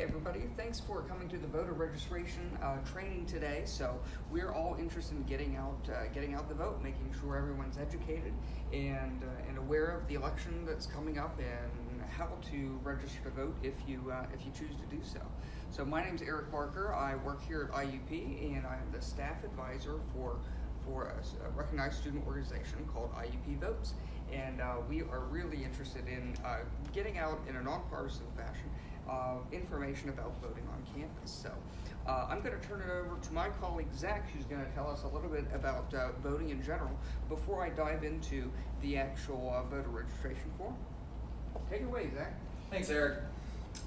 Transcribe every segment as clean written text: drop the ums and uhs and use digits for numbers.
Hey everybody, thanks for coming to the voter registration training today. So we're all interested in getting out the vote, making sure everyone's educated and aware of the election that's coming up and how to register to vote if you choose to do so. So my name's Eric Barker. I work here at IUP and I'm the staff advisor for a recognized student organization called IUP Votes. And we are really interested in getting out in a nonpartisan fashion information about voting on campus. So I'm going to turn it over to my colleague Zach, who's going to tell us a little bit about voting in general before I dive into the actual voter registration form. Take it away, Zach. Thanks, Eric.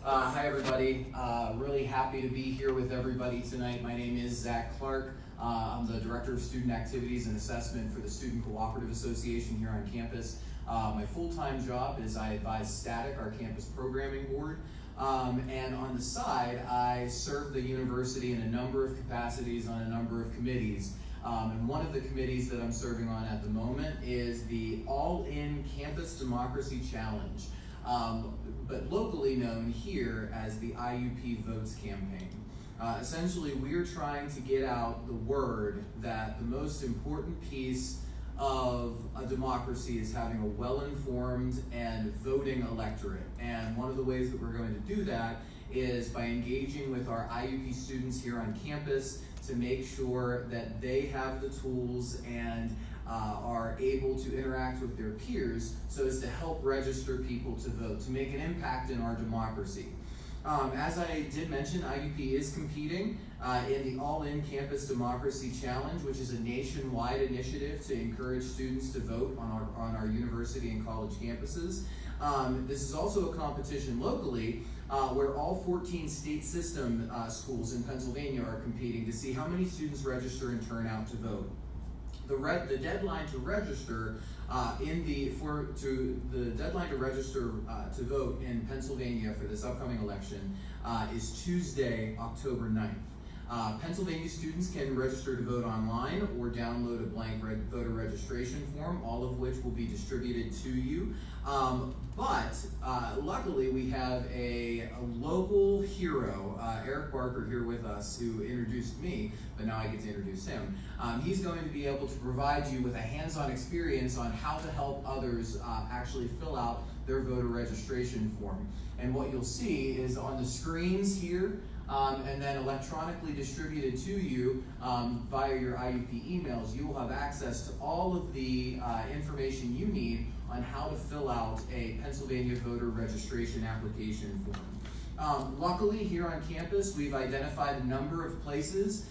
Hi, everybody. Really happy to be here with everybody tonight. My name is Zach Clark. I'm the Director of Student Activities and Assessment for the Student Cooperative Association here on campus. My full-time job is I advise Static, our campus programming board. And on the side, I serve the university in a number of capacities on a number of committees. And one of the committees that I'm serving on at the moment is the All-In Campus Democracy Challenge, but locally known here as the IUP Votes campaign. Essentially, we're trying to get out the word that the most important piece of a democracy is having a well-informed and voting electorate. And one of the ways that we're going to do that is by engaging with our IUP students here on campus to make sure that they have the tools and are able to interact with their peers so as to help register people to vote, to make an impact in our democracy. As I did mention, IUP is competing in the All-In Campus Democracy Challenge, which is a nationwide initiative to encourage students to vote on our university and college campuses. This is also a competition locally where all 14 state system schools in Pennsylvania are competing to see how many students register and turn out to vote. The deadline to register to vote in Pennsylvania for this upcoming election is Tuesday, October 9th. Pennsylvania students can register to vote online or download a blank voter registration form, all of which will be distributed to you. But luckily we have a local hero, Eric Barker, here with us, who introduced me, but now I get to introduce him. He's going to be able to provide you with a hands-on experience on how to help others actually fill out their voter registration form. And what you'll see is on the screens here, and then electronically distributed to you via your IUP emails, you will have access to all of the information you need on how to fill out a Pennsylvania voter registration application form. Luckily, here on campus, we've identified a number of places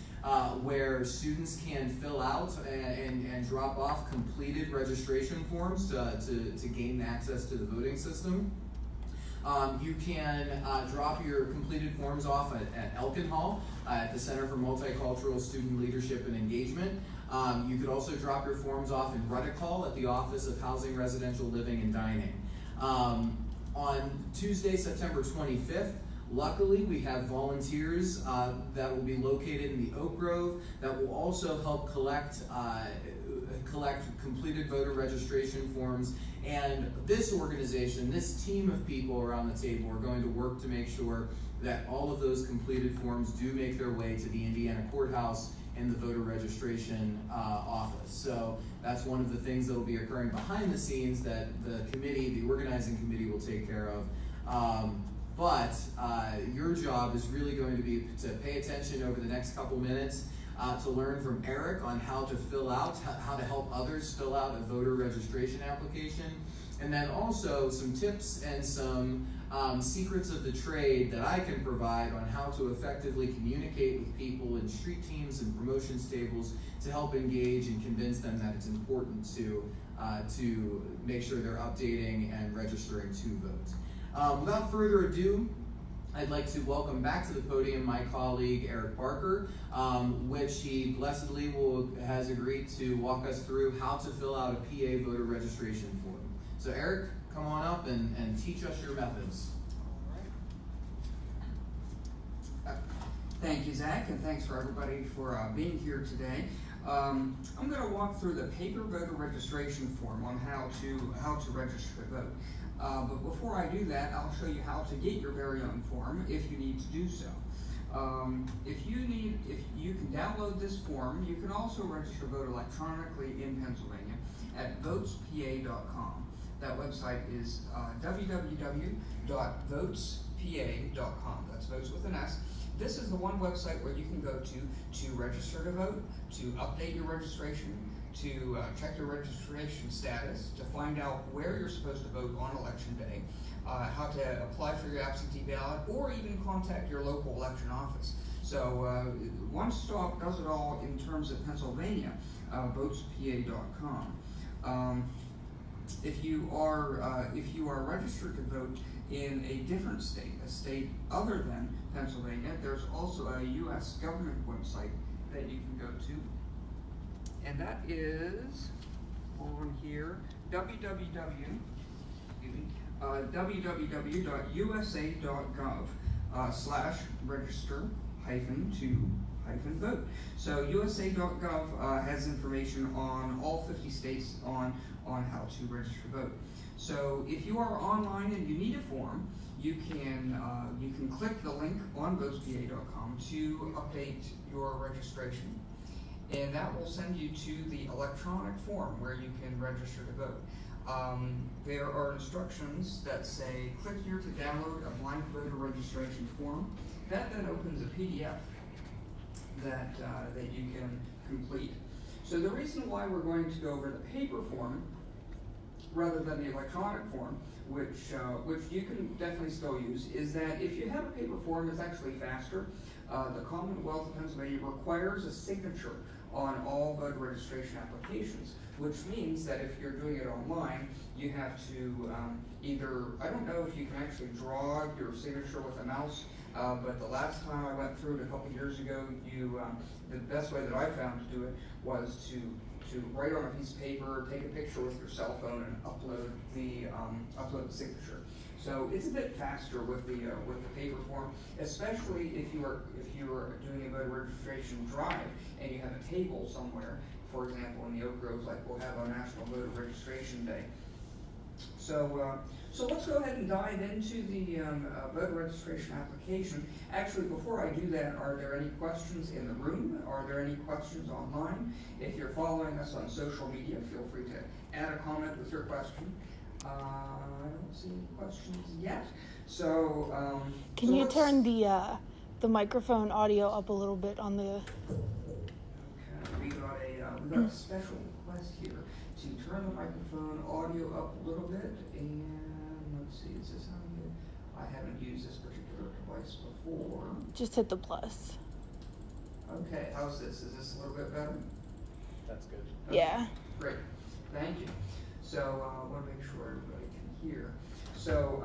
where students can fill out and drop off completed registration forms to gain access to the voting system. You can drop your completed forms off at Elkin Hall at the Center for Multicultural Student Leadership and Engagement. You could also drop your forms off in Ruddick Hall at the Office of Housing, Residential Living, and Dining. On Tuesday, September 25th, luckily, we have volunteers that will be located in the Oak Grove that will also help collect completed voter registration forms. And this organization, this team of people around the table are going to work to make sure that all of those completed forms do make their way to the Indiana courthouse in the voter registration office. So that's one of the things that will be occurring behind the scenes that the organizing committee will take care of. But your job is really going to be to pay attention over the next couple minutes to learn from Eric on how to fill out, how to help others fill out a voter registration application, and then also some tips and some secrets of the trade that I can provide on how to effectively communicate with people in street teams and promotions tables to help engage and convince them that it's important to make sure they're updating and registering to vote. Without further ado, I'd like to welcome back to the podium my colleague Eric Barker, which he blessedly has agreed to walk us through how to fill out a PA voter registration form. So Eric, come on up and teach us your methods. All right. Thank you, Zach, and thanks for everybody for being here today. I'm going to walk through the paper voter registration form on how to register to vote. But before I do that, I'll show you how to get your very own form if you need to do so. If you can download this form, you can also register to vote electronically in Pennsylvania at votespa.com. That website is www.votespa.com. That's votes with an S. This is the one website where you can go to register to vote, to update your registration, to check your registration status, to find out where you're supposed to vote on election day, how to apply for your absentee ballot, or even contact your local election office. So one stop does it all in terms of Pennsylvania, votespa.com. If you are registered to vote in a different state, a state other than Pennsylvania, there's also a U.S. government website that you can go to, and that is on here, www.usa.gov/register-to-vote. So USA.gov has information on all 50 states on how to register to vote. So if you are online and you need a form, you can click the link on votespa.com to update your registration, and that will send you to the electronic form where you can register to vote. There are instructions that say click here to download a blank voter registration form. That then opens a PDF that you can complete. So the reason why we're going to go over the paper form rather than the electronic form, which you can definitely still use, is that if you have a paper form, it's actually faster. The Commonwealth of Pennsylvania requires a signature on all voter registration applications, which means that if you're doing it online, you have to either, I don't know if you can actually draw your signature with a mouse, but the last time I went through it a couple years ago, the best way that I found to do it was to write on a piece of paper, take a picture with your cell phone, and upload the signature. So it's a bit faster with the paper form, especially if you are doing a voter registration drive and you have a table somewhere. For example, in the Oak Groves, like we'll have a National Voter Registration Day. So let's go ahead and dive into the voter registration application. Actually, before I do that, are there any questions in the room? Are there any questions online? If you're following us on social media, feel free to add a comment with your question. I don't see any questions yet. So can you turn the microphone audio up a little bit on the? Okay, we got a special request here to turn the microphone audio up a little bit, and let's see, is this how you? I haven't used this particular device before. Just hit the plus. Okay, how's this? Is this a little bit better? That's good. Okay, Yeah. great, thank you. So I want to make sure everybody can hear. So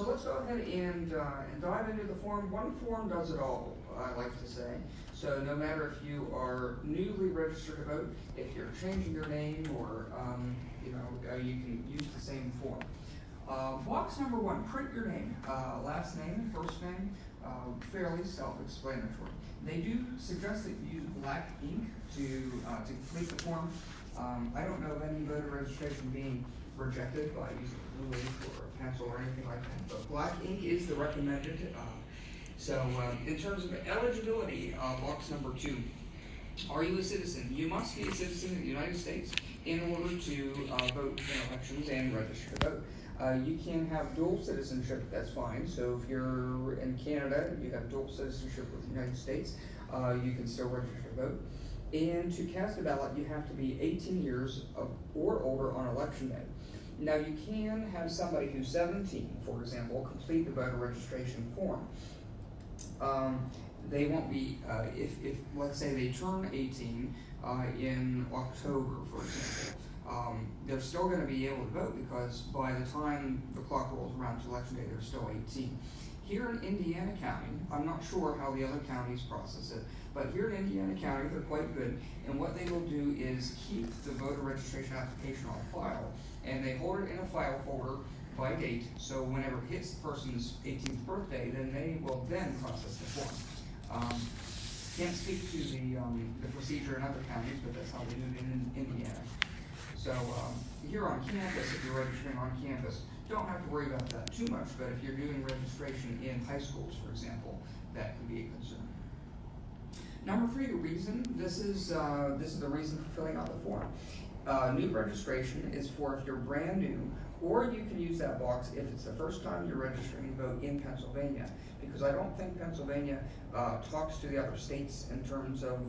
let's go ahead and dive into the form. One form does it all, I like to say. So no matter if you are newly registered to vote, if you're changing your name, or you can use the same form. Box number 1, print your name, last name, first name, fairly self-explanatory. They do suggest that you use black ink to complete the form. I don't know of any voter registration being rejected by using blue ink or a pencil or anything like that, but black ink is the recommended. In terms of eligibility, box number 2, are you a citizen? You must be a citizen of the United States in order to vote in elections and register to vote. You can have dual citizenship, that's fine. So if you're in Canada, you have dual citizenship with the United States, you can still register to vote. And to cast a ballot, you have to be 18 years or older on election day. Now you can have somebody who's 17, for example, complete the voter registration form. They won't be, if let's say they turn 18 in October, for example, they're still going to be able to vote because by the time the clock rolls around to election day, they're still 18. Here in Indiana County, I'm not sure how the other counties process it, but here in Indiana County, they're quite good. And what they will do is keep the voter registration application on file, and they hold it in a file folder by date. So whenever it hits the person's 18th birthday, then they will then process the form. Can't speak to the procedure in other counties, but that's how they do it in Indiana. So here on campus, if you're registering on campus, don't have to worry about that too much, but if you're doing registration in high schools, for example, that could be a concern. Number 3, the reason, this is the reason for filling out the form. New registration is for if you're brand new, or you can use that box if it's the first time you're registering to vote in Pennsylvania, because I don't think Pennsylvania talks to the other states in terms of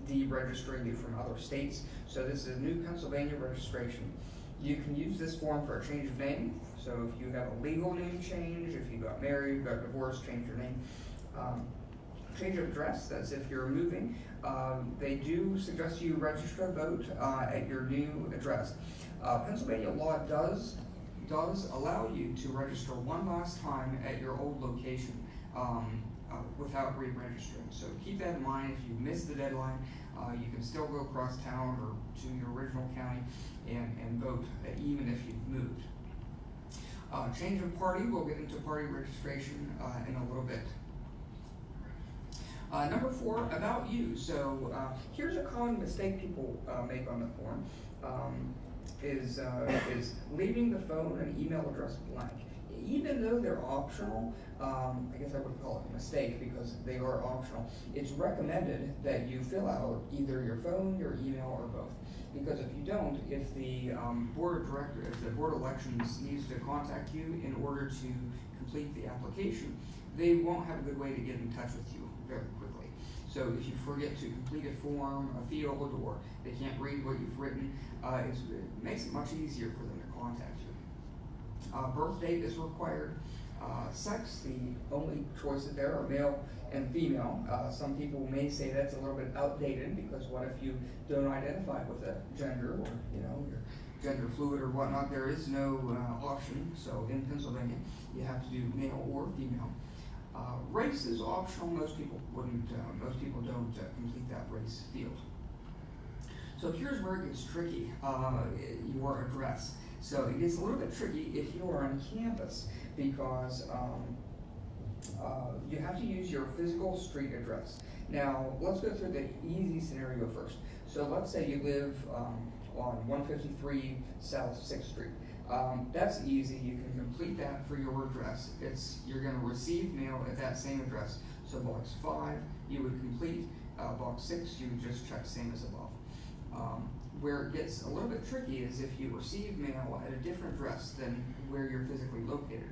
deregistering you from other states. So this is a new Pennsylvania registration. You can use this form for a change of name. So if you have a legal name change, if you got married, got divorced, change your name. Change of address, that's if you're moving. They do suggest you register to vote at your new address. Pennsylvania law does allow you to register one last time at your old location without re-registering. So keep that in mind. If you miss the deadline, you can still go across town or to your original county and vote, even if you've moved. Change of party, we'll get into party registration in a little bit. Number 4, about you. So here's a common mistake people make on the form, is leaving the phone and email address blank. Even though they're optional, I guess I would call it a mistake because they are optional. It's recommended that you fill out either your phone, your email, or both. Because if you don't, if the board of elections needs to contact you in order to complete the application, they won't have a good way to get in touch with you very quickly. So if you forget to complete a form, a field, or they can't read what you've written, it makes it much easier for them to contact you. Birth date is required. Sex, the only choices there are male and female. Some people may say that's a little bit outdated because what if you don't identify with a gender, or you're gender fluid or whatnot? There is no option. So in Pennsylvania, you have to do male or female. Race is optional. Most people wouldn't. Most people don't complete that race field. So here's where it gets tricky. Your address. So it gets a little bit tricky if you are on campus because you have to use your physical street address. Now let's go through the easy scenario first. So let's say you live on 153 South 6th Street. That's easy. You can complete that for your address. You're going to receive mail at that same address. So box 5 you would complete. Box 6 you would just check same as above. Where it gets a little bit tricky is if you receive mail at a different address than where you're physically located.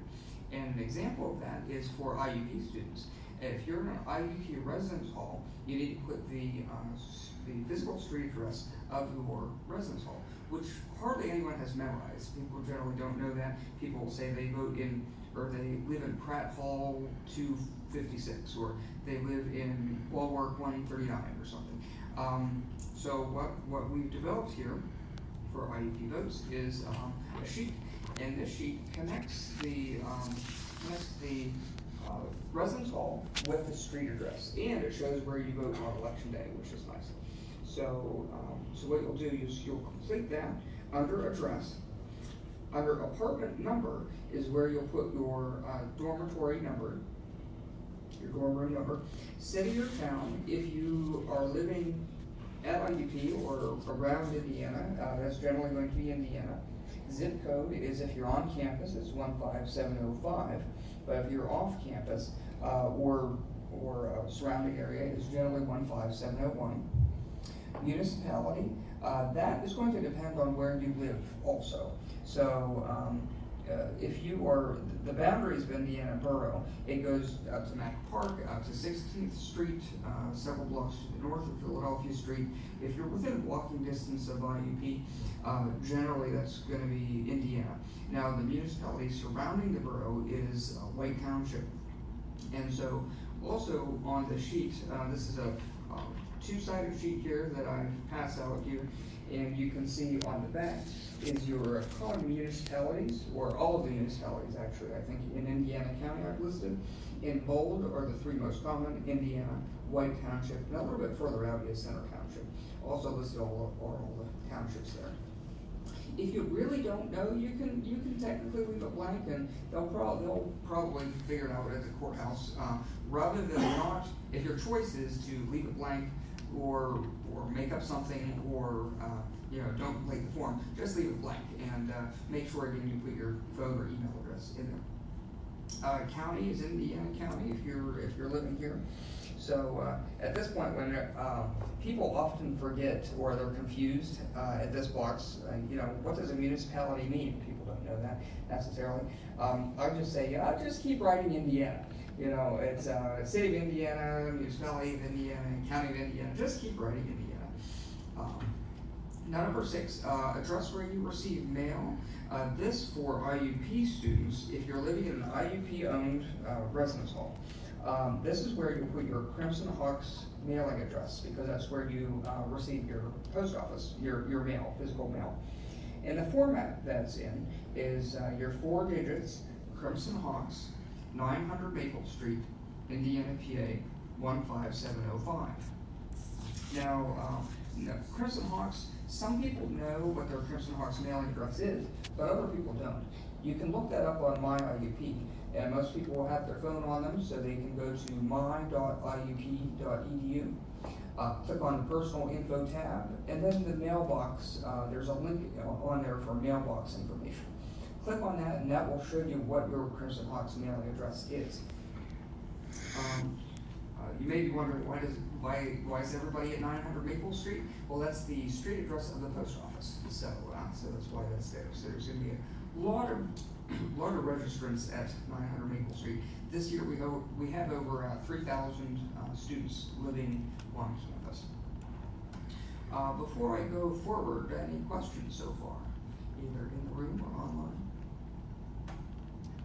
And an example of that is for IUP students. If you're in an IUP residence hall, you need to put the physical street address of your residence hall, which hardly anyone has memorized. People generally don't know that. People will say they vote in, or they live in Pratt Hall 256, or they live in Bulwark 139 or something. So what we've developed here for IUP Votes is a sheet, and this sheet connects the residence hall with the street address, and it shows where you vote on election day, which is nice. So what you'll do is you'll complete that under address. Under apartment number is where you'll put your dormitory number, your dorm room number, city or town. If you are living at IUP or around Indiana, that's generally going to be Indiana. Zip code is if you're on campus, it's 15705. But if you're off campus or surrounding area, it's generally 15701. Municipality, that is going to depend on where you live also. So if you are, the boundaries of Indiana Borough, it goes out to Mack Park, out to 16th Street, several blocks to the north of Philadelphia Street. If you're within walking distance of IUP, generally that's going to be Indiana. Now the municipality surrounding the borough is White Township. And so also on the sheet, this is a two-sided sheet here that I pass out here, and you can see on the back is your common municipalities, or all of the municipalities actually, I think in Indiana County I've listed. In bold are the 3 most common: Indiana, White Township, and a little bit further out is Center Township. Also listed all the townships there. If you really don't know, you can technically leave it blank, and they'll probably figure it out at the courthouse. Rather than not, if your choice is to leave it blank or make up something or don't complete the form. Just leave it blank and make sure again you put your phone or email address in there. County is Indiana County if you're living here. So at this point, when people often forget or they're confused at this box, what does a municipality mean? People don't know that necessarily. I would just say, just keep writing Indiana. It's City of Indiana, Municipality of Indiana, County of Indiana. Just keep writing Indiana. Now, number 6, address where you receive mail. This for IUP students, if you're living in an IUP-owned residence hall. This is where you put your Crimson Hawks mailing address, because that's where you receive your post office, your mail, physical mail. And the format that's in is your 4 digits, Crimson Hawks, 900 Maple Street, Indiana, PA, 15705. Now, Crimson Hawks, some people know what their Crimson Hawks mailing address is, but other people don't. You can look that up on My IUP. And most people will have their phone on them, so they can go to my.iup.edu, click on the personal info tab, and then the mailbox, there's a link on there for mailbox information. Click on that, and that will show you what your Crimson Hawks mailing address is. You may be wondering, why is everybody at 900 Maple Street? Well, that's the street address of the post office, so that's why that's there. So there's going to be a lot of registrants at 900 Maple Street. This year we have over 3,000 students living on campus. Before I go forward, any questions so far, either in the room or online?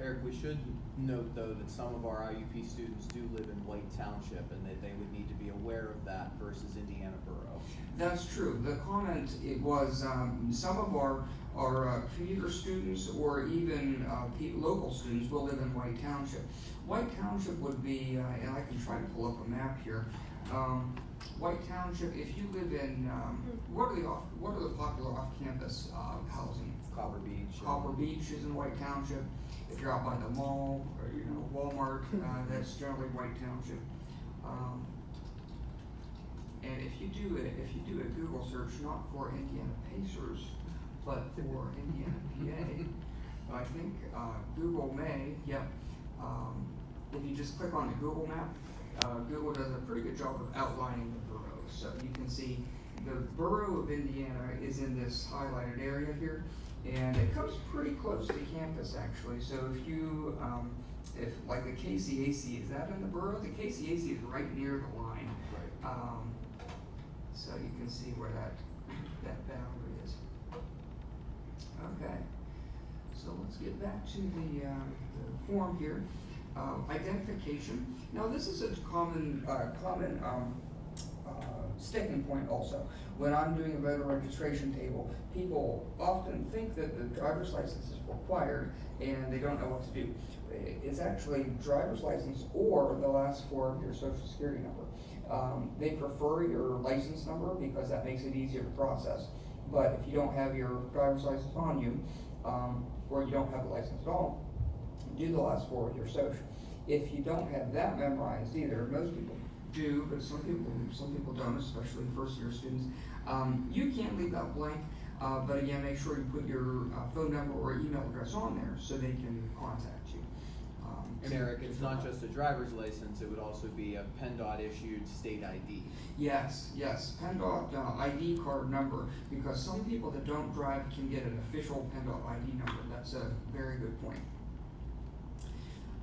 Eric, we should note though that some of our IUP students do live in White Township and that they would need to be aware of that versus Indiana Borough. That's true. The comment, it was some of our commuter students or even local students will live in White Township. White Township would be, and I can try to pull up a map here. White Township, if you live in, what are the popular off-campus housing? Copper Beach. Copper Beach is in White Township. If you're out by the mall or Walmart, that's generally White Township. And if you do a Google search, not for Indiana Pacers, but for Indiana, PA, I think Google may. Yep. If you just click on the Google map, Google does a pretty good job of outlining the boroughs. So you can see the borough of Indiana is in this highlighted area here. And it comes pretty close to campus, actually. So if you, if like the KCAC, is that in the borough? The KCAC is right near the line. Right. So you can see where that boundary is. Okay. So let's get back to the form here. Identification. Now this is a common sticking point also. When I'm doing a voter registration table, people often think that the driver's license is required and they don't know what to do. It's actually driver's license or the last 4 of your social security number. They prefer your license number because that makes it easier to process. But if you don't have your driver's license on you, or you don't have a license at all, do the last 4 with your social. If you don't have that memorized either, most people do, but some people don't, especially first-year students. You can leave that blank, but again, make sure you put your phone number or email address on there so they can contact you. And Eric, it's not just a driver's license, it would also be a PennDOT issued state ID. Yes, PennDOT ID card number, because some people that don't drive can get an official PennDOT ID number. That's a very good point.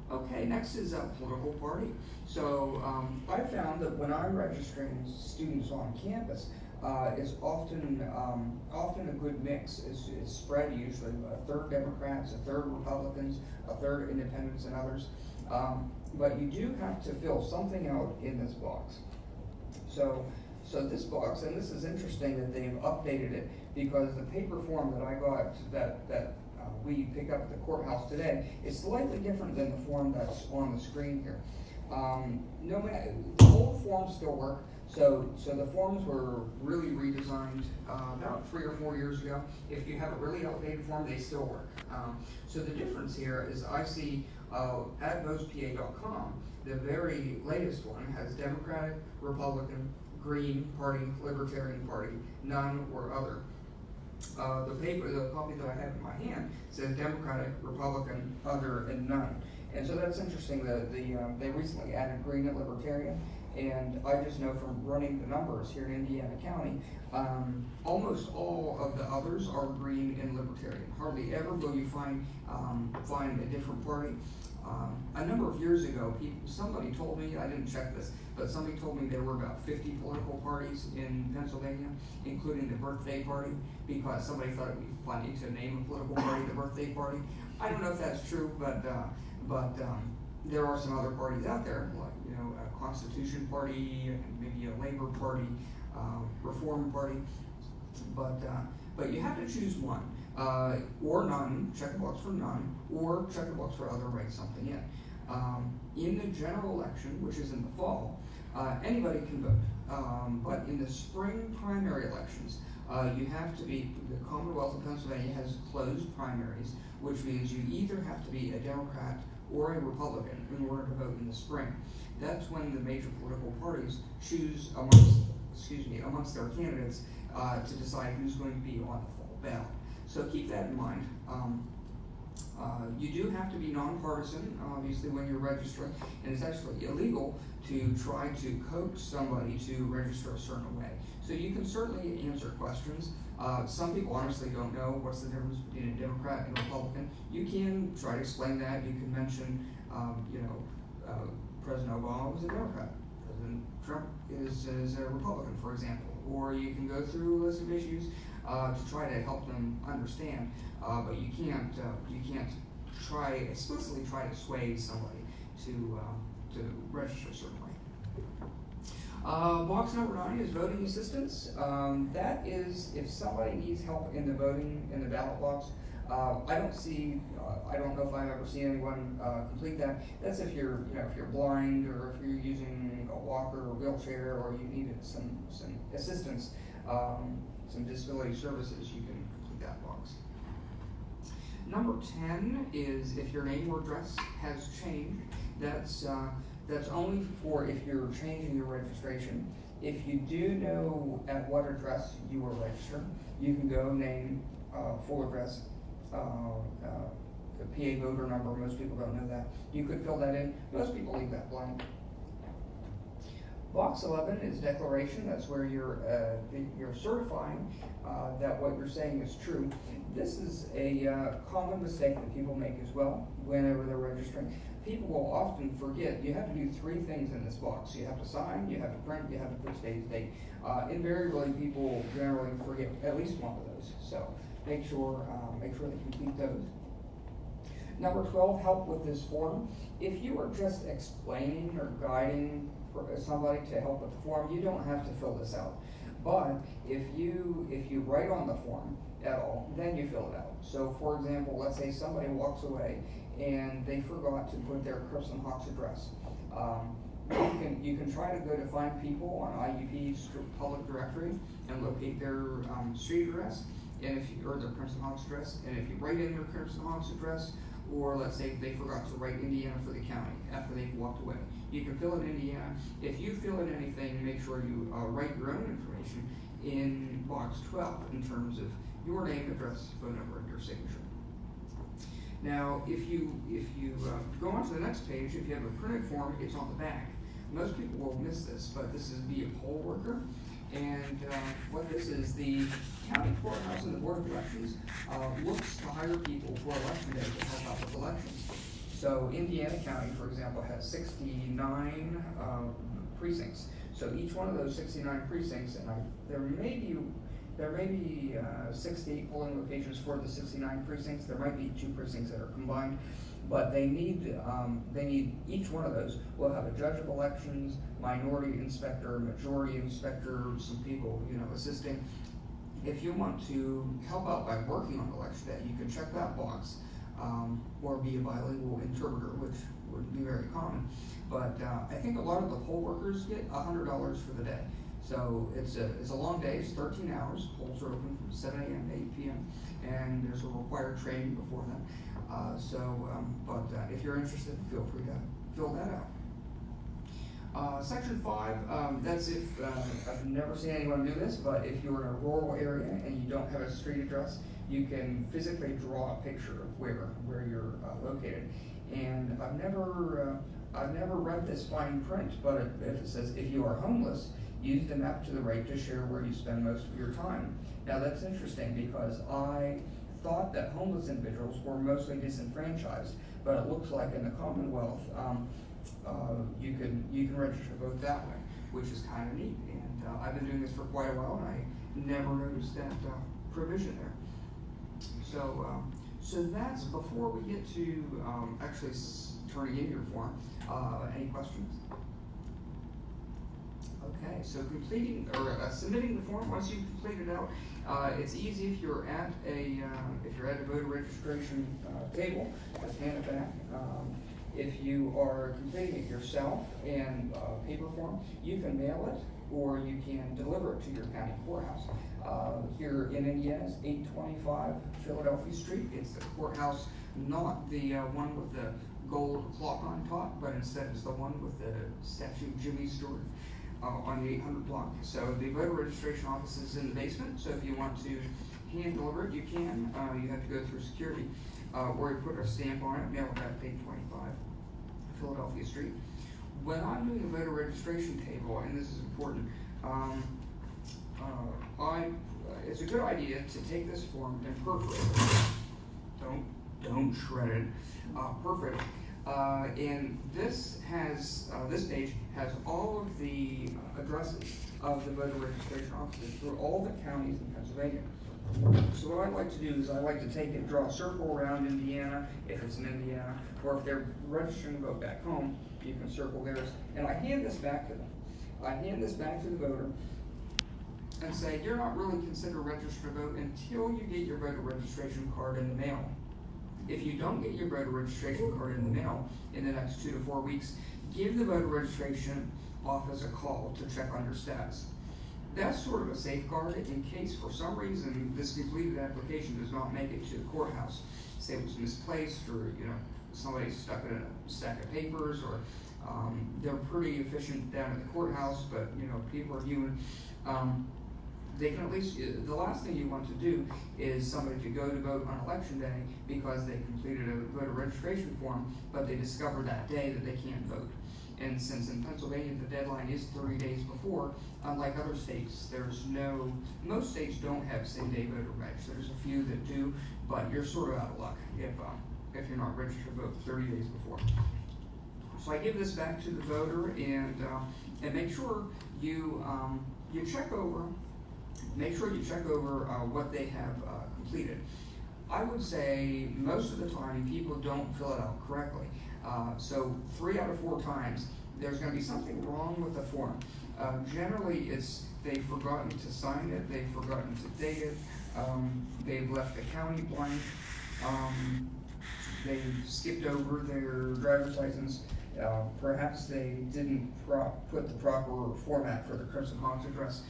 Okay, next is a political party. So I found that when I'm registering students on campus, it's often a good mix. It's spread usually, a third Democrats, a third Republicans, a third Independents, and others. But you do have to fill something out in this box. So this box, and this is interesting that they've updated it, because the paper form that I got that we picked up at the courthouse today is slightly different than the form that's on the screen here. No matter, the old forms still work. So the forms were really redesigned about 3 or 4 years ago. If you have a really outdated form, they still work. So the difference here is I see at votespa.com, the very latest one has Democratic, Republican, Green Party, Libertarian Party, none or other. the copy that I have in my hand says Democratic, Republican, other, and none. And so that's interesting that they recently added Green and Libertarian. And I just know from running the numbers here in Indiana County, almost all of the others are Green and Libertarian. Hardly ever will you find a different party. A number of years ago, somebody told me, I didn't check this, but somebody told me there were about 50 political parties in Pennsylvania, including the birthday party, because somebody thought it would be funny to name a political party the birthday party. I don't know if that's true, but there are some other parties out there, like a Constitution Party, maybe a Labor Party, Reform Party, but you have to choose one. Or none, check the box for none, or check the box for other, write something in. In the general election, which is in the fall, anybody can vote. But in the spring primary elections, you have to be, the Commonwealth of Pennsylvania has closed primaries, which means you either have to be a Democrat or a Republican in order to vote in the spring. That's when the major political parties choose amongst their candidates to decide who's going to be on the fall ballot. So keep that in mind. You do have to be nonpartisan, obviously, when you're registering, and it's actually illegal to try to coax somebody to register a certain way. So you can certainly answer questions. Some people honestly don't know what's the difference between a Democrat and a Republican. You can try to explain that. You can mention, President Obama was a Democrat. President Trump is a Republican, for example. Or you can go through a list of issues to try to help them understand, but you can't explicitly try to sway somebody to register a certain way. Box number 9 is voting assistance. That is if somebody needs help in the voting in the ballot box. I don't know if I've ever seen anyone complete that. That's if you're blind, or if you're using a walker or wheelchair, or you needed some assistance. Some disability services, you can complete that box. Number 10 is if your name or address has changed. That's only for if you're changing your registration. If you do know at what address you were registered, you can go name, full address, the PA voter number. Most people don't know that. You could fill that in. Most people leave that blank. Box 11 is declaration. That's where you're certifying that what you're saying is true. This is a common mistake that people make as well whenever they're registering. People will often forget. You have to do 3 things in this box. You have to sign, you have to print, you have to put today's date. Invariably, people generally forget at least one of those. So make sure they complete those. Number 12, help with this form. If you are just explaining or guiding somebody to help with the form, you don't have to fill this out. But if you write on the form at all, then you fill it out. So for example, let's say somebody walks away and they forgot to put their Crips and Hawks address. You can try to go to find people on IUP's public directory and locate their street address, and or their Crips and Hawks address. And if you write in their Crips and Hawks address, or let's say they forgot to write Indiana for the county after they've walked away, you can fill in Indiana. If you fill in anything, make sure you write your own information in box 12 in terms of your name, address, phone number, and your signature. Now, if you go on to the next page, if you have a printed form, it's on the back. Most people will miss this, but this is be a poll worker. And what this is, the county courthouse and the board of elections looks to hire people for election day to help out with elections. So Indiana County, for example, has 69 precincts. So each one of those 69 precincts, and there may be 68 polling locations for the 69 precincts. There might be 2 precincts that are combined, but they need each one of those will have a judge of elections, minority inspector, majority inspector, some people assisting. If you want to help out by working on election day, you can check that box, or be a bilingual interpreter, which would be very common. But I think a lot of the poll workers get $100 for the day. So it's a long day. It's 13 hours. Polls are open from 7 a.m. to 8 p.m. and there's a required training before then. But if you're interested, feel free to fill that Section 5, that's if, I've never seen anyone do this, but if you're in a rural area and you don't have a street address, you can physically draw a picture of where you're located. And I've never read this fine print, but if it says, if you are homeless, use the map to the right to share where you spend most of your time. Now that's interesting because I thought that homeless individuals were mostly disenfranchised, but it looks like in the Commonwealth, you can register to vote that way, which is kind of neat. And I've been doing this for quite a while, and I never noticed that provision there. So that's before we get to actually turning in your form. Any questions? Okay, so completing or submitting the form, once you complete it out, it's easy if you're at a voter registration table. Just hand it back. If you are completing it yourself in paper form, you can mail it or you can deliver it to your county courthouse. Here in Indiana is 825 Philadelphia Street. It's the courthouse, not the one with the gold clock on top, but instead it's the one with the statue of Jimmy Stewart on the 800 block. So the voter registration office is in the basement, so if you want to hand deliver it, you can. You have to go through security, or you put a stamp on it, mail it back to 825 Philadelphia Street. When I'm doing a voter registration table, and this is important, it's a good idea to take this form and perforate it. Don't shred it. Perfect. And this page has all of the addresses of the voter registration offices through all the counties in Pennsylvania. So what I like to do is I like to take and draw a circle around Indiana, if it's in Indiana, or if they're registering to vote back home, you can circle theirs. And I hand this back to them. I hand this back to the voter and say, you're not really considered registered to vote until you get your voter registration card in the mail. If you don't get your voter registration card in the mail in the next 2 to 4 weeks, give the voter registration office a call to check on your status. That's sort of a safeguard in case for some reason this completed application does not make it to the courthouse. Say it was misplaced, or somebody stuck it in a stack of papers, or they're pretty efficient down at the courthouse, but people are human. They can at least, the last thing you want to do is somebody to go to vote on election day because they completed a voter registration form, but they discover that day that they can't vote. And since in Pennsylvania the deadline is 30 days before, unlike other states, most states don't have same-day voter reg. There's a few that do, but you're sort of out of luck if you're not registered to vote 30 days before. So I give this back to the voter and make sure you check over. Make sure you check over what they have completed. I would say most of the time people don't fill it out correctly. So 3 out of 4 times there's going to be something wrong with the form. Generally it's they've forgotten to sign it, they've forgotten to date it, they've left the county blank, they've skipped over their driver's license. Perhaps they didn't put the proper format for the Crimson Hawks address.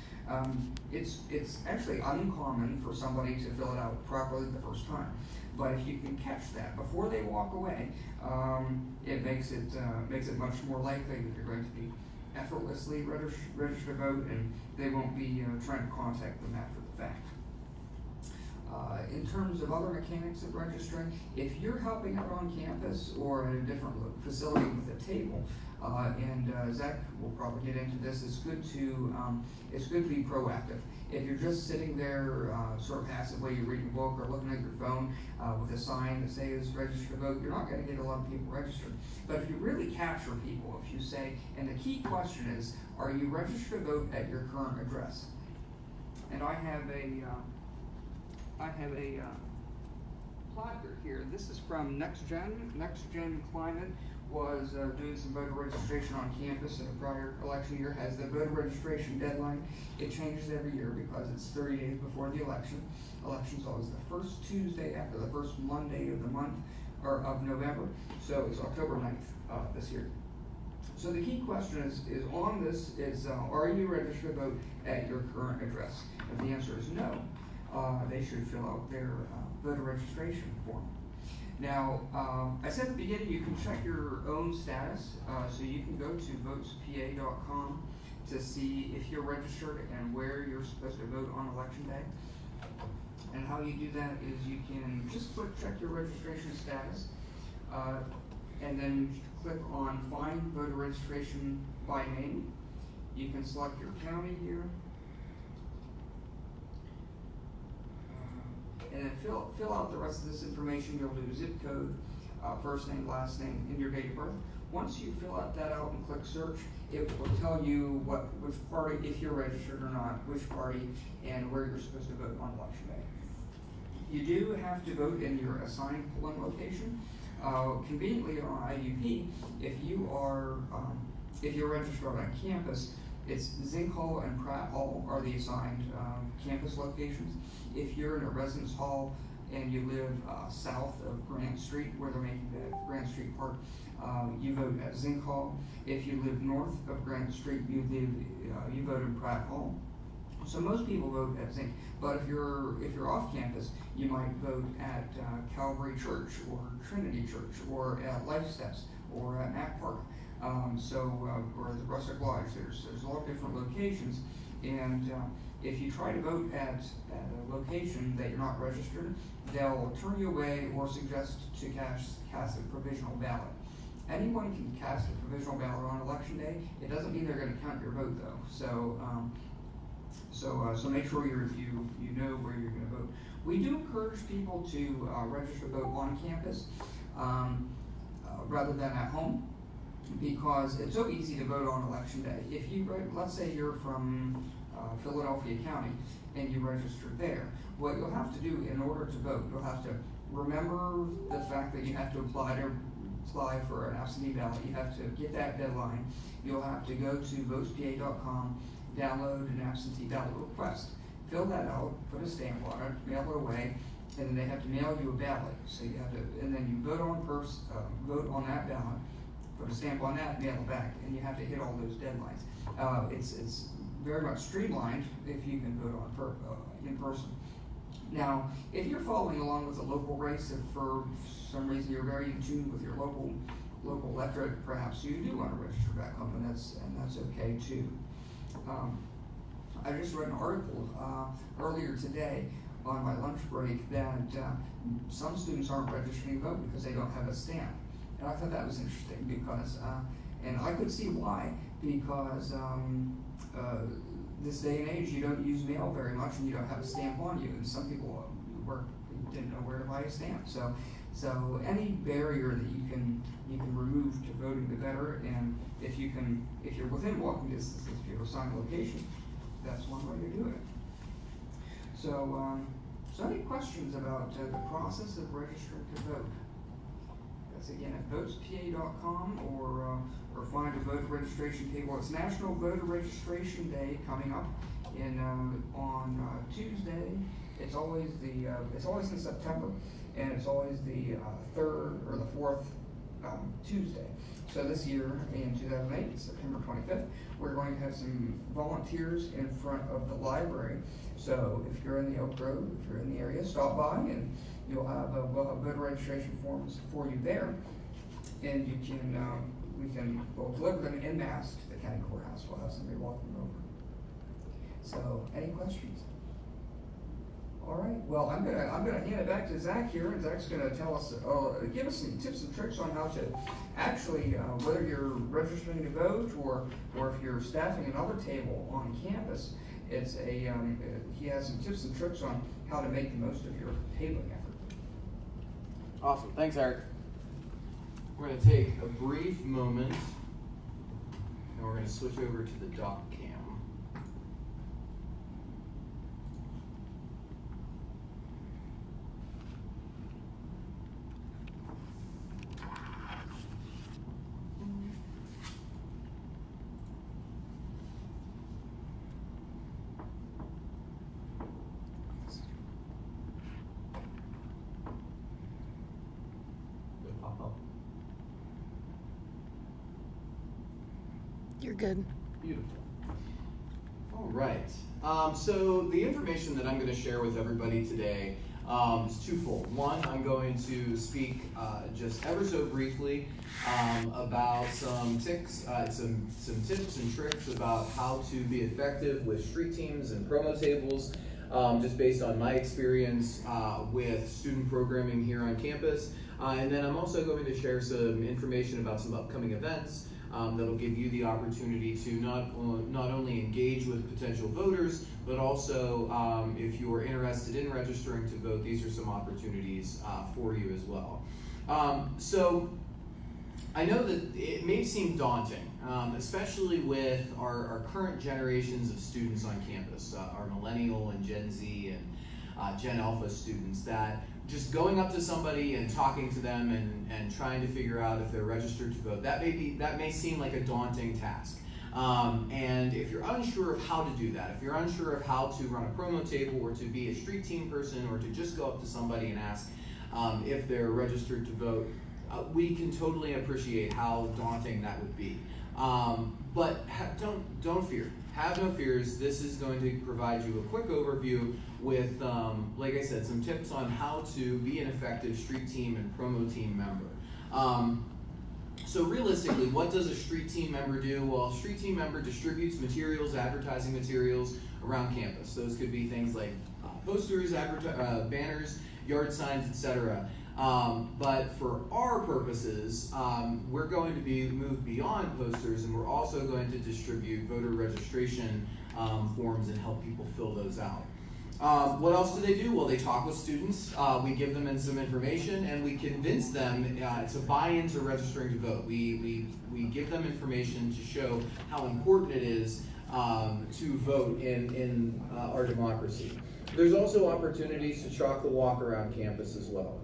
It's actually uncommon for somebody to fill it out properly the first time. But if you can catch that before they walk away, it makes it much more likely that you're going to be effortlessly registered to vote, and they won't be trying to contact them after the fact. In terms of other mechanics of registering, if you're helping out on campus or in a different facility with a table, and Zach will probably get into this, it's good to be proactive. If you're just sitting there sort of passively, you're reading a book or looking at your phone with a sign that says register to vote, you're not going to get a lot of people registered. But if you really capture people, if you say, and the key question is, are you registered to vote at your current address? And I have a placard here. This is from NextGen. NextGen Climate was doing some voter registration on campus in a prior election year. Has the voter registration deadline. It changes every year because it's 30 days before the election. Election's always the first Tuesday after the first Monday of the month, or of November. So it's October 9th this year. So the key question is on this is, are you registered to vote at your current address? If the answer is no, they should fill out their voter registration form. Now, I said at the beginning you can check your own status, so you can go to votespa.com to see if you're registered and where you're supposed to vote on election day. And how you do that is you can just check your registration status, and then click on Find Voter Registration by Name. You can select your county here, and then fill out the rest of this information. You'll do zip code, first name, last name, and your date of birth. Once you fill out that out and click search, it will tell you which party, if you're registered or not, which party, and where you're supposed to vote on election day. You do have to vote in your assigned polling location. Conveniently on IUP, if you're registered on campus, it's Zink Hall and Pratt Hall are the assigned campus locations. If you're in a residence hall and you live south of Grant Street, where they're making the Grant Street Park, you vote at Zink Hall. If you live north of Grant Street, you vote in Pratt Hall. So most people vote at Zink, but if you're off campus, you might vote at Calvary Church or Trinity Church or at Life Steps or at Mac Park. Or the Rustic Lodge. There's a lot of different locations, and if you try to vote at a location that you're not registered, they'll turn you away or suggest to cast a provisional ballot. Anyone can cast a provisional ballot on election day. It doesn't mean they're going to count your vote though. So make sure you know where you're going to vote. We do encourage people to register to vote on campus rather than at home, because it's so easy to vote on election day. If let's say you're from Philadelphia County and you registered there, what you'll have to do in order to vote, you'll have to remember the fact that you have to apply for an absentee ballot. You have to get that deadline. You'll have to go to votespa.com, download an absentee ballot request, fill that out, put a stamp on it, mail it away, and then they have to mail you a ballot. So you have to, and then you vote on that ballot, put a stamp on that, mail it back, and you have to hit all those deadlines. It's very much streamlined if you can vote on in person. Now, if you're following along with a local race, if for some reason you're very in tune with your local electorate, perhaps you do want to register back home, and that's okay too. I just read an article earlier today on my lunch break that some students aren't registering to vote because they don't have a stamp. And I thought that was interesting because, and I could see why, because this day and age you don't use mail very much and you don't have a stamp on you, and some people didn't know where to buy a stamp. So any barrier that you can remove to voting, the better. And if you're within walking distance of your assigned location, that's one way to do it. So any questions about the process of registering to vote? That's again at votespa.com or find a voter registration table. It's National Voter Registration Day coming up on Tuesday. It's always in September, and it's always the third or the fourth Tuesday. So this year in 2008, September 25th, we're going to have some volunteers in front of the library. So if you're in the Oak Grove, if you're in the area, stop by and we'll have voter registration forms for you there. And you can, we'll deliver them en masse to the county courthouse. We'll have somebody walk them over. So any questions? All right. Well, I'm gonna hand it back to Zach here, and Zach's gonna tell us, give us some tips and tricks on how to actually, whether you're registering to vote or if you're staffing another table on campus. He has some tips and tricks on how to make the most of your tabling effort. Awesome. Thanks, Eric. We're going to take a brief moment, and we're going to switch over to the doc cam. You're good. Beautiful. All right. So the information that I'm going to share with everybody today It's twofold. One, I'm going to speak just ever so briefly about some tips and tricks about how to be effective with street teams and promo tables, just based on my experience with student programming here on campus. And then I'm also going to share some information about some upcoming events that'll give you the opportunity to not only engage with potential voters, but also if you're interested in registering to vote, these are some opportunities for you as well. So I know that it may seem daunting, especially with our current generations of students on campus, our millennial and Gen Z and Gen Alpha students, that just going up to somebody and talking to them and trying to figure out if they're registered to vote, that may seem like a daunting task. And if you're unsure of how to do that, if you're unsure of how to run a promo table or to be a street team person or to just go up to somebody and ask if they're registered to vote, we can totally appreciate how daunting that would be. But don't fear. Have no fears. This is going to provide you a quick overview with, like I said, some tips on how to be an effective street team and promo team member. So realistically, what does a street team member do? Well, a street team member distributes materials, advertising materials around campus. Those could be things like posters, banners, yard signs, etc. But for our purposes, we're going to be moved beyond posters, and we're also going to distribute voter registration forms and help people fill those out. What else do they do? Well, they talk with students. We give them some information, and we convince them to buy into registering to vote. We give them information to show how important it is to vote in our democracy. There's also opportunities to chalk the walk around campus as well.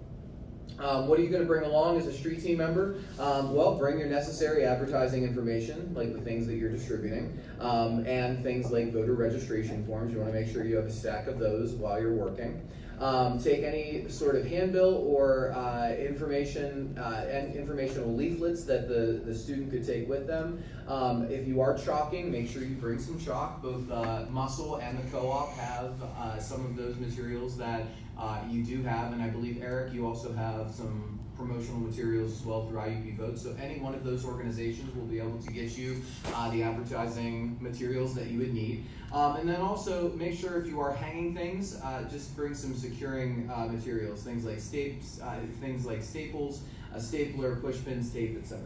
What are you going to bring along as a street team member? Well, bring your necessary advertising information, like the things that you're distributing, and things like voter registration forms. You want to make sure you have a stack of those while you're working. Take any sort of handbill or informational leaflets that the student could take with them. If you are chalking, make sure you bring some chalk. Both Muscle and the co-op have some of those materials that you do have, and I believe, Eric, you also have some promotional materials as well through IUP Votes. So any one of those organizations will be able to get you the advertising materials that you would need. And then also make sure if you are hanging things, just bring some securing materials, things like staples, a stapler, push pins, tape, etc.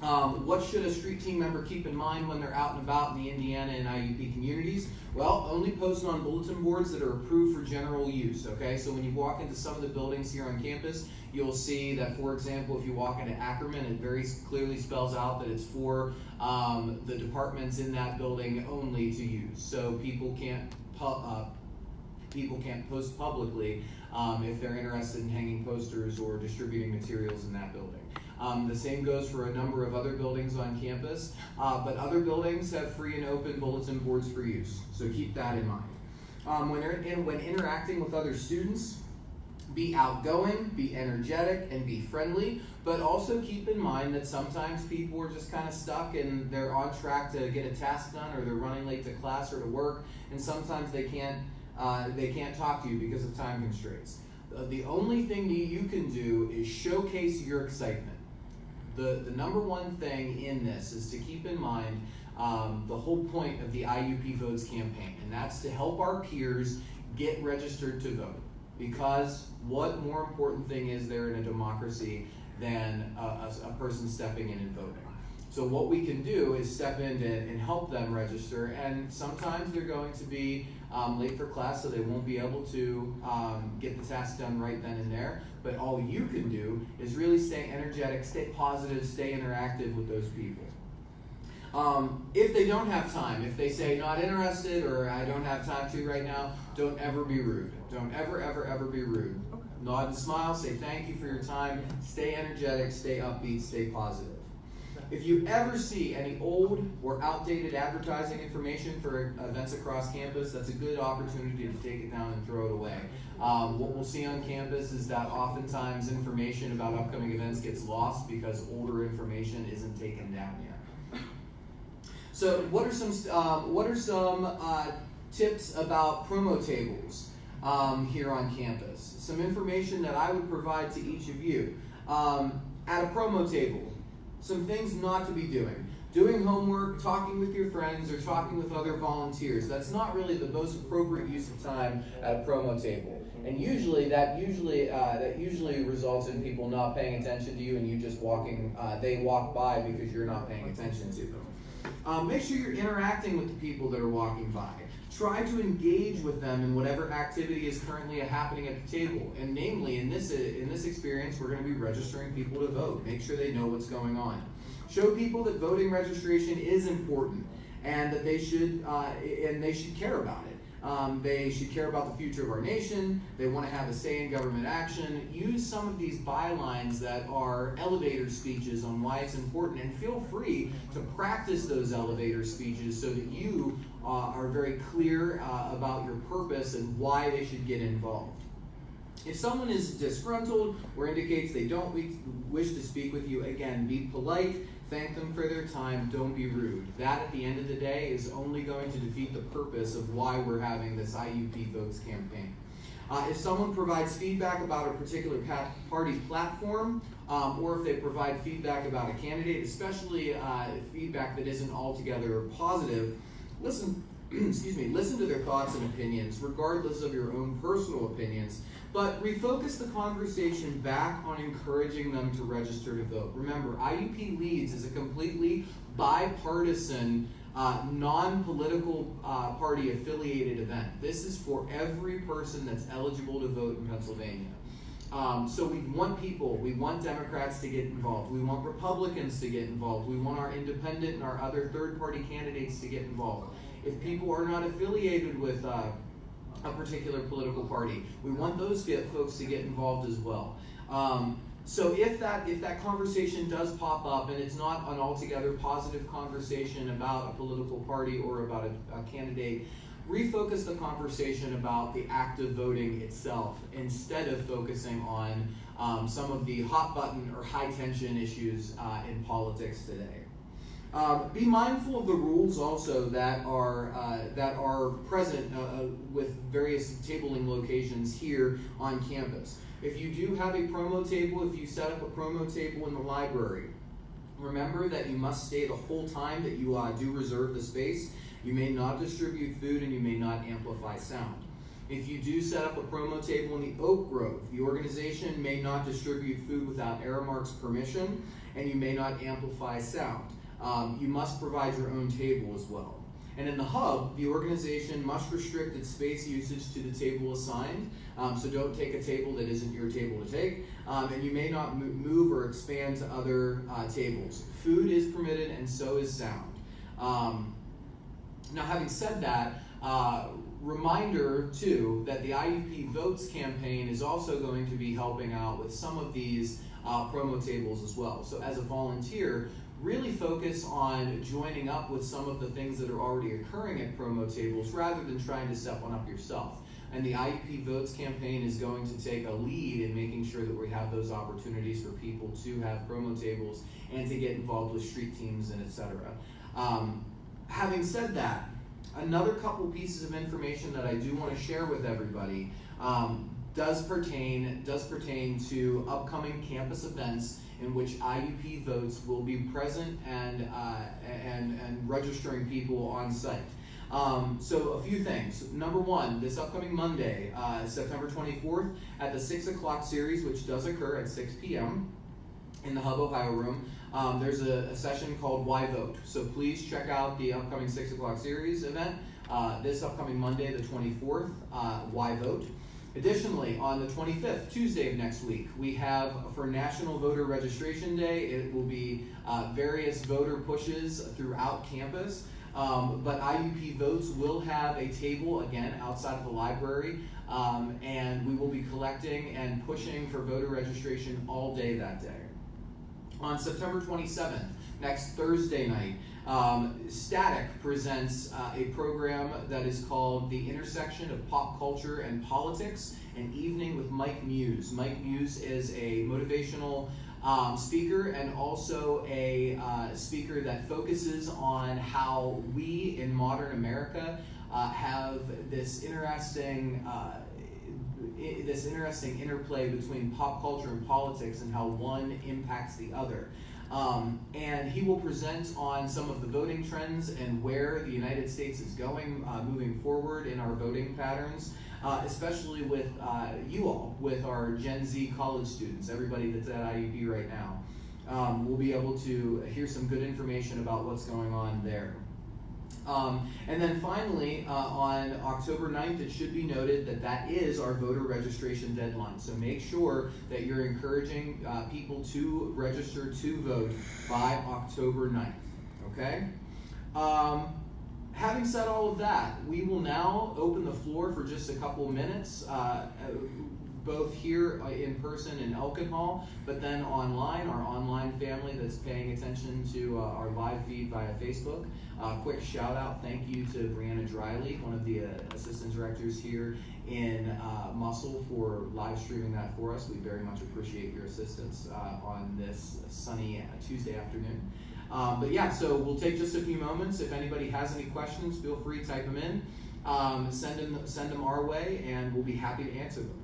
What should a street team member keep in mind when they're out and about in the Indiana and IUP communities? Well, only post on bulletin boards that are approved for general use, okay? So when you walk into some of the buildings here on campus, you'll see that, for example, if you walk into Ackerman, it very clearly spells out that it's for the departments in that building only to use. So people can't post publicly if they're interested in hanging posters or distributing materials in that building. The same goes for a number of other buildings on campus, but other buildings have free and open bulletin boards for use, so keep that in mind. When interacting with other students, be outgoing, be energetic, and be friendly, but also keep in mind that sometimes people are just kind of stuck and they're on track to get a task done, or they're running late to class or to work, and sometimes they can't talk to you because of time constraints. The only thing that you can do is showcase your excitement. The number one thing in this is to keep in mind the whole point of the IUP Votes campaign, and that's to help our peers get registered to vote. Because what more important thing is there in a democracy than a person stepping in and voting? So what we can do is step in and help them register, and sometimes they're going to be late for class, so they won't be able to get the task done right then and there. But all you can do is really stay energetic, stay positive, stay interactive with those people. If they don't have time, if they say not interested or I don't have time to right now, don't ever be rude. Don't ever be rude. Okay. Nod and smile, say thank you for your time, stay energetic, stay upbeat, stay positive. If you ever see any old or outdated advertising information for events across campus, that's a good opportunity to take it down and throw it away. What we'll see on campus is that oftentimes information about upcoming events gets lost because older information isn't taken down yet. So what are some tips about promo tables? here on campus. Some information that I would provide to each of you. At a promo table, some things not to be doing. Doing homework, talking with your friends, or talking with other volunteers. That's not really the most appropriate use of time at a promo table. And that usually results in people not paying attention to you, and you just they walk by because you're not paying attention to them. Make sure you're interacting with the people that are walking by. Try to engage with them in whatever activity is currently happening at the table. And namely, in this experience, we're going to be registering people to vote. Make sure they know what's going on. Show people that voting registration is important and that they should care about it. They should care about the future of our nation. They want to have a say in government action. Use some of these bylines that are elevator speeches on why it's important, and feel free to practice those elevator speeches so that you are very clear about your purpose and why they should get involved. If someone is disgruntled or indicates they don't wish to speak with you, again, be polite, thank them for their time, don't be rude. That, at the end of the day, is only going to defeat the purpose of why we're having this IUP Votes campaign. If someone provides feedback about a particular party platform, or if they provide feedback about a candidate, especially feedback that isn't altogether positive, listen to their thoughts and opinions, regardless of your own personal opinions, but refocus the conversation back on encouraging them to register to vote. Remember, IUP Leads is a completely bipartisan, non-political party affiliated event. This is for every person that's eligible to vote in Pennsylvania. So we want Democrats to get involved. We want Republicans to get involved. We want our independent and our other third-party candidates to get involved. If people are not affiliated with a particular political party, we want those folks to get involved as well. So if that conversation does pop up and it's not an altogether positive conversation about a political party or about a candidate, refocus the conversation about the act of voting itself instead of focusing on some of the hot button or high tension issues in politics today. Be mindful of the rules also that are present with various tabling locations here on campus. If you do have a promo table, if you set up a promo table in the library, remember that you must stay the whole time that you do reserve the space. You may not distribute food and you may not amplify sound. If you do set up a promo table in the Oak Grove, the organization may not distribute food without Aramark's permission, and you may not amplify sound. You must provide your own table as well. And in the hub, the organization must restrict its space usage to the table assigned. So don't take a table that isn't your table to take. And you may not move or expand to other tables. Food is permitted and so is sound. Now, having said that, reminder too that the IUP Votes campaign is also going to be helping out with some of these promo tables as well. So as a volunteer, really focus on joining up with some of the things that are already occurring at promo tables rather than trying to set one up yourself. And the IUP Votes campaign is going to take a lead in making sure that we have those opportunities for people to have promo tables and to get involved with street teams and etc. Having said that, another couple pieces of information that I do want to share with everybody does pertain to upcoming campus events in which IUP Votes will be present and registering people on site. So a few things. Number one, this upcoming Monday, September 24th, at the 6 o'clock series, which does occur at 6 p.m. in the Hub Ohio room, there's a session called Why Vote. So please check out the upcoming 6 o'clock series event this upcoming Monday, the 24th, Why Vote. Additionally, on the 25th, Tuesday of next week, we have for National Voter Registration Day, it will be various voter pushes throughout campus, but IUP Votes will have a table, again, outside of the library, and we will be collecting and pushing for voter registration all day that day. On September 27th, next Thursday night, Static presents a program that is called The Intersection of Pop Culture and Politics, an evening with Mike Muse. Mike Muse is a motivational speaker and also a speaker that focuses on how we in modern America have this interesting this interesting interplay between pop culture and politics and how one impacts the other. And he will present on some of the voting trends and where the United States is going moving forward in our voting patterns, especially with you all, with our Gen Z college students, everybody that's at IUP right now. We'll be able to hear some good information about what's going on there. And then finally, on October 9th, it should be noted that that is our voter registration deadline. So make sure that you're encouraging people to register to vote by October 9th, okay? Having said all of that, we will now open the floor for just a couple of minutes, both here in person in Elkin Hall, but then online, our online family that's paying attention to our live feed via Facebook. Quick shout out, thank you to Brianna Driley, one of the assistant directors here in Muscle, for live streaming that for us. We very much appreciate your assistance on this sunny Tuesday afternoon. But yeah, so we'll take just a few moments. If anybody has any questions, feel free to type them in. Send them our way, and we'll be happy to answer them.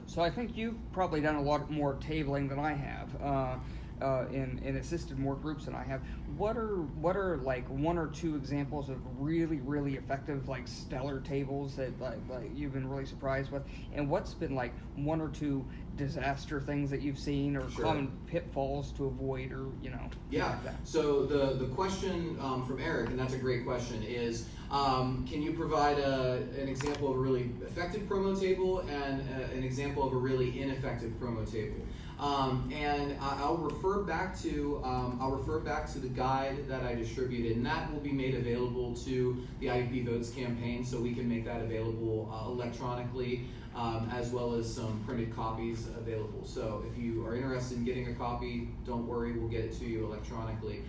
So I think you've probably done a lot more tabling than I have, and assisted more groups than I have. What are like one or two examples of really effective, like stellar tables that like you've been really surprised with, and what's been like one or two disaster things that you've seen, or Sure. common pitfalls to avoid, or Yeah. like that? So the question from Eric, and that's a great question, is can you provide an example of a really effective promo table and an example of a really ineffective promo table? And I'll refer back to the guide that I distributed, and that will be made available to the IUP Votes campaign, so we can make that available electronically, as well as some printed copies available. So if you are interested in getting a copy, don't worry, we'll get it to you electronically.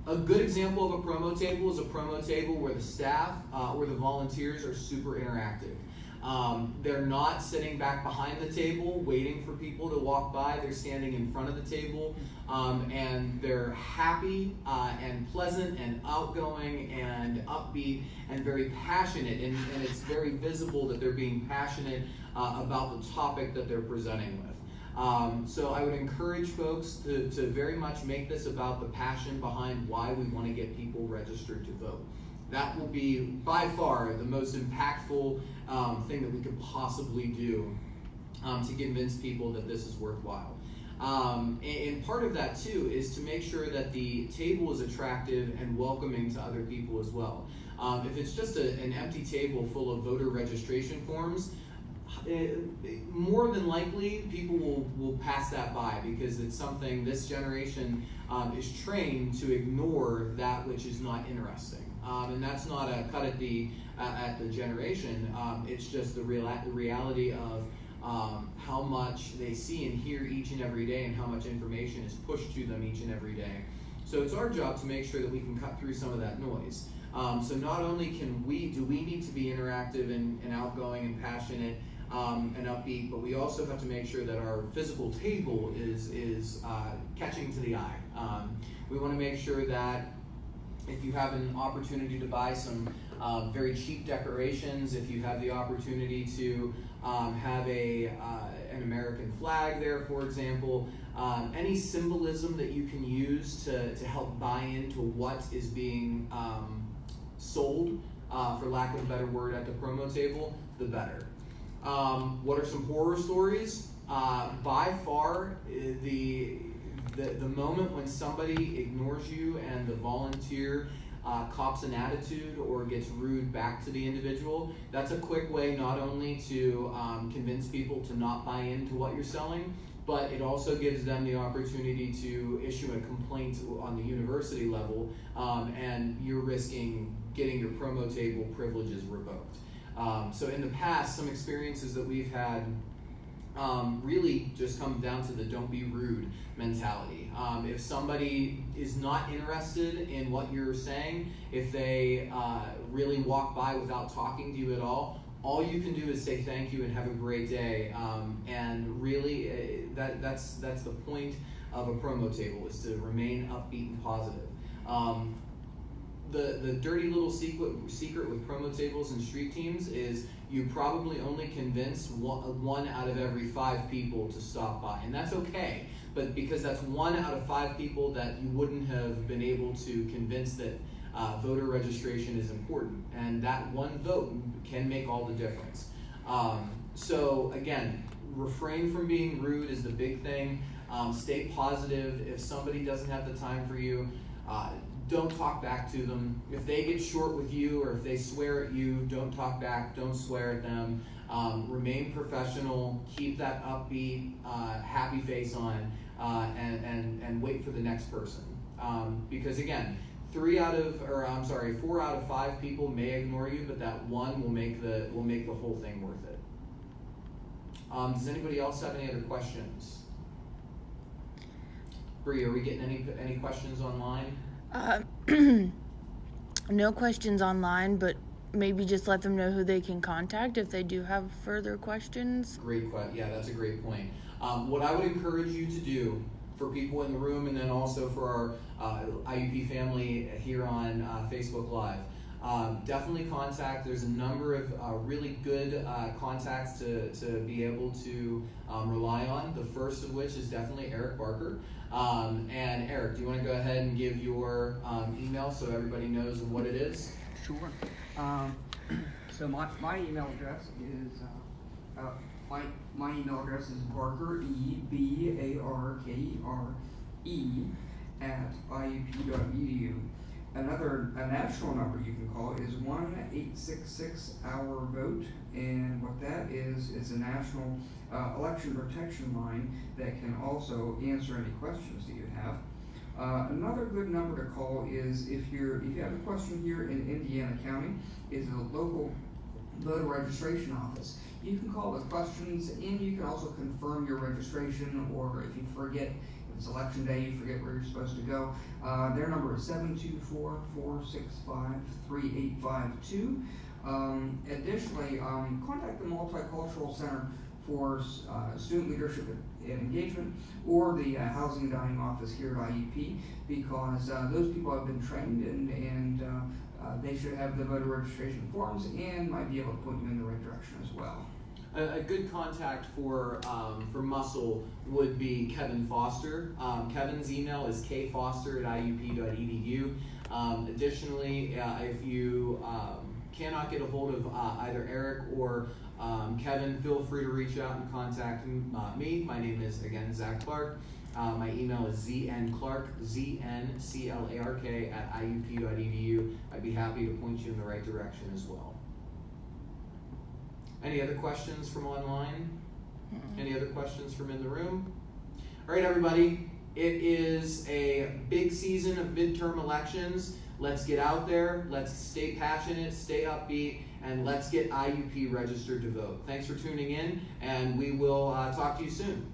A good example of a promo table is a promo table where the staff or the volunteers are super interactive. They're not sitting back behind the table waiting for people to walk by. They're standing in front of the table, and they're happy and pleasant and outgoing and upbeat and very passionate, and it's very visible that they're being passionate about the topic that they're presenting with. So I would encourage folks to very much make this about the passion behind why we want to get people registered to vote. That will be by far the most impactful thing that we could possibly do to convince people that this is worthwhile. And part of that too is to make sure that the table is attractive and welcoming to other people as well. If it's just an empty table full of voter registration forms, more than likely people will pass that by, because it's something this generation is trained to ignore that which is not interesting. And that's not a cut at the generation. It's just the reality of how much they see and hear each and every day, and how much information is pushed to them each and every day. So it's our job to make sure that we can cut through some of that noise. So not only do we need to be interactive and outgoing and passionate and upbeat, but we also have to make sure that our physical table is catching to the eye. We want to make sure that if you have an opportunity to buy some very cheap decorations, if you have the opportunity to have an American flag there, for example, any symbolism that you can use to help buy into what is being sold, for lack of a better word, at the promo table, the better. What are some horror stories? By far, the moment when somebody ignores you and the volunteer cops an attitude or gets rude back to the individual, that's a quick way not only to convince people to not buy into what you're selling, but it also gives them the opportunity to issue a complaint on the university level, and you're risking getting your promo table privileges revoked. So in the past, some experiences that we've had really just come down to the don't be rude mentality. If somebody is not interested in what you're saying, if they really walk by without talking to you at all you can do is say thank you and have a great day. And really, that's the point of a promo table, is to remain upbeat and positive. The dirty little secret with promo tables and street teams is you probably only convince one out of every 5 people to stop by, and that's okay. But because that's 1 out of 5 people that you wouldn't have been able to convince that voter registration is important, and that one vote can make all the difference. So again, refrain from being rude is the big thing. Stay positive. If somebody doesn't have the time for you, don't talk back to them. If they get short with you or if they swear at you, don't talk back, don't swear at them. Remain professional, keep that upbeat, happy face on, and wait for the next person. Because again, 4 out of 5 people may ignore you, but that one will make the whole thing worth it. Does anybody else have any other questions? Bree, are we getting any questions online? No questions online, but maybe just let them know who they can contact if they do have further questions. Yeah, that's a great point. What I would encourage you to do for people in the room, and then also for our IUP family here on Facebook Live, definitely contact. There's a number of really good contacts to be able to rely on. The first of which is definitely Eric Barker. And Eric, do you want to go ahead and give your email so everybody knows what it is? Sure. So my email address is my email address is Barker @iup.edu. A national number you can call is 1-866-OUR-VOTE, and what that is a national election protection line that can also answer any questions that you have. Another good number to call is if you have a question here in Indiana County, is a local voter registration office. You can call with questions, and you can also confirm your registration, or if you forget, if it's election day, you forget where you're supposed to go. Their number is 724-465-3852. Additionally, contact the Multicultural Center for Student Leadership and Engagement, or the Housing and Dining Office here at IUP, because those people have been trained and they should have the voter registration forms and might be able to point you in the right direction as well. A good contact for Muscle would be Kevin Foster. Kevin's email is kfoster@iup.edu. Additionally, if you cannot get a hold of either Eric or Kevin, feel free to reach out and contact me. My name is, again, Zach Clark. My email is znclark, znclark@iup.edu. I'd be happy to point you in the right direction as well. Any other questions from online? Any other questions from in the room? All right, everybody. It is a big season of midterm elections. Let's get out there. Let's stay passionate, stay upbeat, and let's get IUP registered to vote. Thanks for tuning in, and we will talk to you soon.